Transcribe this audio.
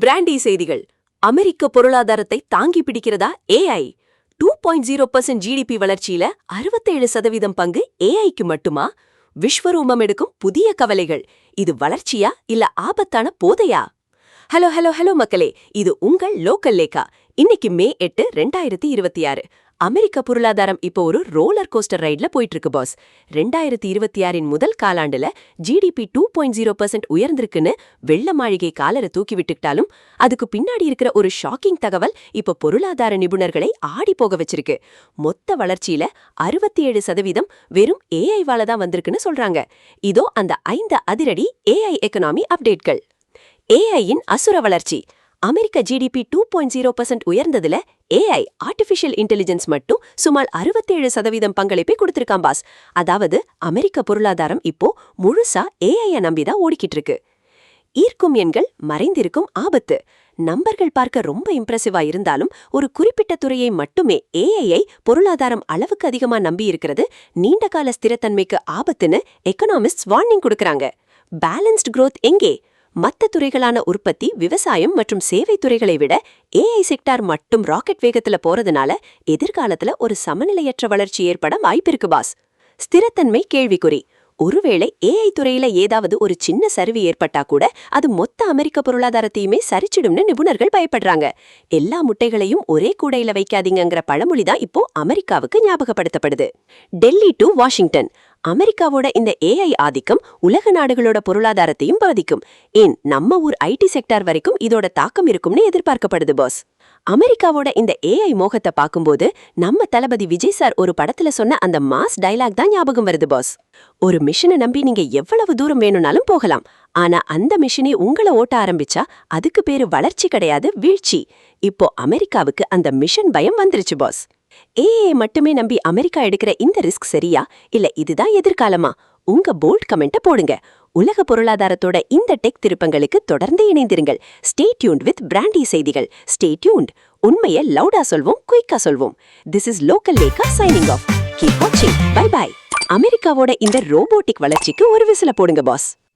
Brandy செய்திகள். அமெரிக்க பொருளாதாரத்தை தாங்கி பிடிக்கிறதா ஏஐ? 2.0% ஜிடிபி வளர்ச்சியில 67% பங்கு ஏஐக்கு மட்டுமா? விஸ்வரூபம் எடுக்கும் புதிய கவலைகள். இது வளர்ச்சியா இல்ல ஆபத்தான போதையா? ஹலோ ஹலோ ஹலோ மக்களே, இது உங்கள் லோக்கல் லேக்கா. இன்னைக்கு மே 8, 2026. அமெரிக்க பொருளாதாரம் இப்போ ஒரு ரோலர் கோஸ்டர் ரைட்ல போயிட்டு இருக்கு பாஸ். 2026 முதல் காலாண்டுல ஜிடிபி 2.0% உயர்ந்திருக்குன்னு வெள்ள மாளிகை காலரை தூக்கி விட்டுக்கிட்டாலும் அதுக்கு பின்னாடி இருக்கிற ஒரு ஷாக்கிங் தகவல் இப்ப பொருளாதார நிபுணர்களை ஆடி போக வச்சிருக்கு. மொத்த வளர்ச்சியில 67% வெறும் ஏஐவால தான் வந்திருக்குன்னு சொல்றாங்க. இதோ அந்த 5 அதிரடி ஏஐ எக்கனாமி அப்டேட்கள். ஏஐயின் அசுர வளர்ச்சி. அமெரிக்க ஜிடிபி 2.0% உயர்ந்ததுல ஏஐ ஆர்டிஃபிஷியல் இன்டெலிஜென்ஸ் மட்டும் சுமார் 67% பங்களிப்பை கொடுத்திருக்காம் பாஸ். அதாவது அமெரிக்க பொருளாதாரம் இப்போ முழுசா ஏஐய நம்பிதான் ஓடிக்கிட்டு இருக்கு. ஈர்க்கும் எண்கள், மறைந்திருக்கும் ஆபத்து. நம்பர்கள் பார்க்க ரொம்ப இம்ப்ரெசிவா இருந்தாலும் ஒரு குறிப்பிட்ட துறையை மட்டுமே ஏஐயை பொருளாதாரம் அளவுக்கு அதிகமா நம்பி இருக்கிறது நீண்டகால ஸ்திரத்தன்மைக்கு ஆபத்துன்னு எக்கனாமிஸ்ட் வார்னிங் கொடுக்கறாங்க. பேலன்ஸ்ட் growth எங்கே? மற்ற துறைகளான உற்பத்தி, விவசாயம் மற்றும் சேவை துறைகளை விட ஏஐ செக்டார் மட்டும் ராக்கெட் வேகத்துல போறதுனால எதிர்காலத்துல ஒரு சமநிலையற்ற வளர்ச்சி ஏற்பட வாய்ப்பிருக்கு பாஸ். ஸ்திரத்தன்மை கேள்விக்குறி. ஒருவேளை ஏஐ துறையில ஏதாவது ஒரு சின்ன சரிவு ஏற்பட்டா கூட அது மொத்த அமெரிக்க பொருளாதாரத்தையுமே சரிச்சிடும்னு நிபுணர்கள் பயப்படுறாங்க. எல்லா முட்டைகளையும் ஒரே கூடையில வைக்காதீங்கிற பழமொழிதான் இப்போ அமெரிக்காவுக்கு ஞாபகப்படுத்தப்படுது. Delhi to Washington. அமெரிக்காவோட இந்த ஏஐ ஆதிக்கம் உலக நாடுகளோட பொருளாதாரத்தையும் பாதிக்கும். ஏன் நம்ம ஊர் ஐடி செக்டார் வரைக்கும் இதோட தாக்கம் இருக்கும்னு எதிர்பார்க்கப்படுது பாஸ். அமெரிக்காவோட இந்த ஏஐ மோகத்தை பார்க்கும்போது நம்ம தளபதி விஜய் சார் ஒரு படத்துல சொன்ன அந்த மாஸ் டைலாக் தான் ஞாபகம் வருது பாஸ். ஒரு மிஷனை நம்பி நீங்க எவ்வளவு தூரம் வேணும்னாலும் போகலாம். ஆனா அந்த மிஷனை உங்களை ஓட்ட ஆரம்பிச்சா அதுக்கு பேரு வளர்ச்சி கிடையாது, வீழ்ச்சி. இப்போ அமெரிக்காவுக்கு அந்த மிஷன் பயம் வந்துருச்சு பாஸ். ஏஐ மட்டுமே நம்பி அமெரிக்கா எடுக்கிற இந்த ரிஸ்க் சரியா இல்ல இதுதான் எதிர்காலமா? உங்க போல்ட் கமெண்ட்டை போடுங்க. உலக பொருளாதாரத்தோட இந்த டெக் திருப்பங்களுக்கு தொடர்ந்து இணைந்திருங்கள். ஸ்டே டியூன்ட் வித் பிராண்டி செய்திகள். Stay tuned. உண்மையை லவுடா சொல்வோம், குயிக்கா சொல்வோம். This is local Lekha signing off. Keep வாட்சிங். Bye bye. அமெரிக்காவோட இந்த ரோபோட்டிக் வளர்ச்சிக்கு ஒரு விசில போடுங்க பாஸ்.